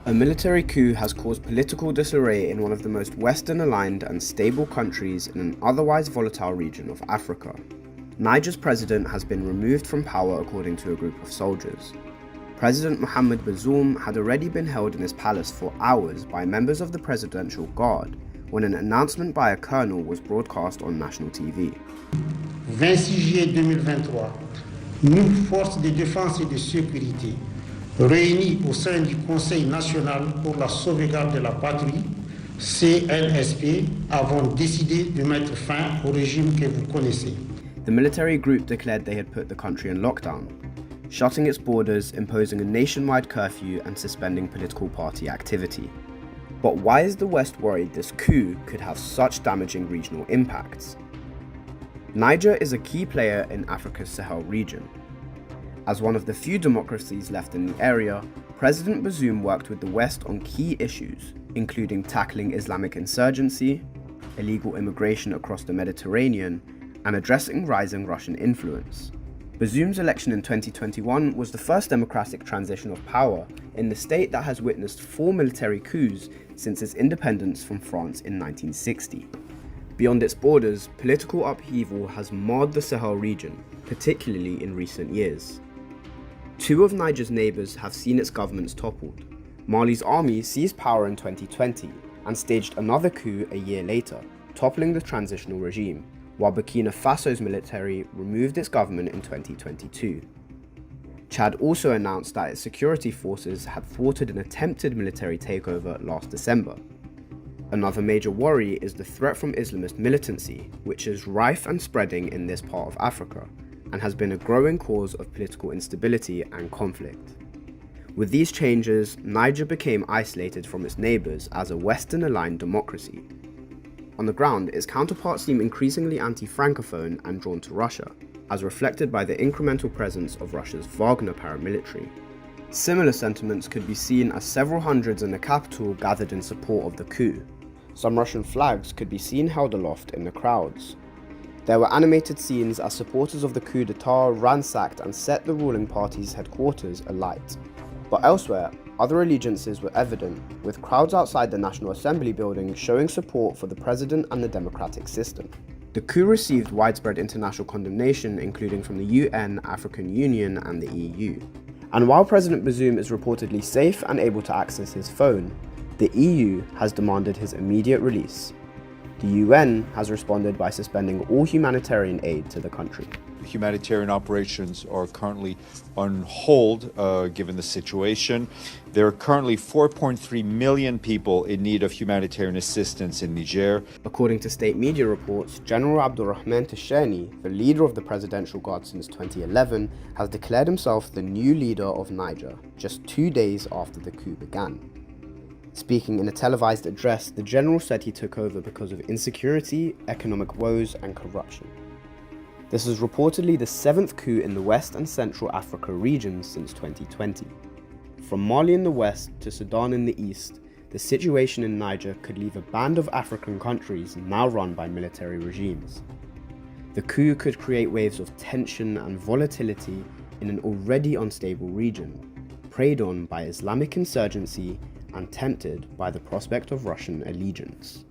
A military coup has caused political disarray in one of the most Western-aligned and stable countries in an otherwise volatile region of Africa. Niger's president has been removed from power according to a group of soldiers. President Mohamed Bazoum had already been held in his palace for hours by members of the Presidential Guard when an announcement by a colonel was broadcast on national TV. 26 juillet 2023, nous, forces de défense et de sécurité, réunis au sein du Conseil national pour la sauvegarde de la patrie, CNSP, avons décidé de mettre fin au régime que vous connaissez. The military group declared they had put the country in lockdown, shutting its borders, imposing a nationwide curfew and suspending political party activity. But why is the West worried this coup could have such damaging regional impacts? Niger is a key player in Africa's Sahel region. As one of the few democracies left in the area, President Bazoum worked with the West on key issues, including tackling Islamic insurgency, illegal immigration across the Mediterranean, and addressing rising Russian influence. Bazoum's election in 2021 was the first democratic transition of power in the state that has witnessed 4 military coups since its independence from France in 1960. Beyond its borders, political upheaval has marred the Sahel region, particularly in recent years. 2 of Niger's neighbours have seen its governments toppled. Mali's army seized power in 2020 and staged another coup a year later, toppling the transitional regime, while Burkina Faso's military removed its government in 2022. Chad also announced that its security forces had thwarted an attempted military takeover last December. Another major worry is the threat from Islamist militancy, which is rife and spreading in this part of Africa, and has been a growing cause of political instability and conflict. With these changes, Niger became isolated from its neighbours as a Western-aligned democracy. On the ground, its counterparts seem increasingly anti-Francophone and drawn to Russia, as reflected by the incremental presence of Russia's Wagner paramilitary. Similar sentiments could be seen as several hundreds in the capital gathered in support of the coup. Some Russian flags could be seen held aloft in the crowds. There were animated scenes as supporters of the coup d'etat ransacked and set the ruling party's headquarters alight. But elsewhere, other allegiances were evident, with crowds outside the National Assembly building showing support for the president and the democratic system. The coup received widespread international condemnation, including from the UN, African Union, and the EU. And while President Bazoum is reportedly safe and able to access his phone, the EU has demanded his immediate release. The UN has responded by suspending all humanitarian aid to the country. Humanitarian operations are currently on hold given the situation. There are currently 4.3 million people in need of humanitarian assistance in Niger. According to state media reports, General Abdurrahman Tishani, the leader of the Presidential Guard since 2011, has declared himself the new leader of Niger, just 2 days after the coup began. Speaking in a televised address, the general said he took over because of insecurity, economic woes, and corruption. This is reportedly the 7th coup in the West and Central Africa regions since 2020. From Mali in the west to Sudan in the east, the situation in Niger could leave a band of African countries now run by military regimes. The coup could create waves of tension and volatility in an already unstable region, preyed on by Islamic insurgency and tempted by the prospect of Russian allegiance.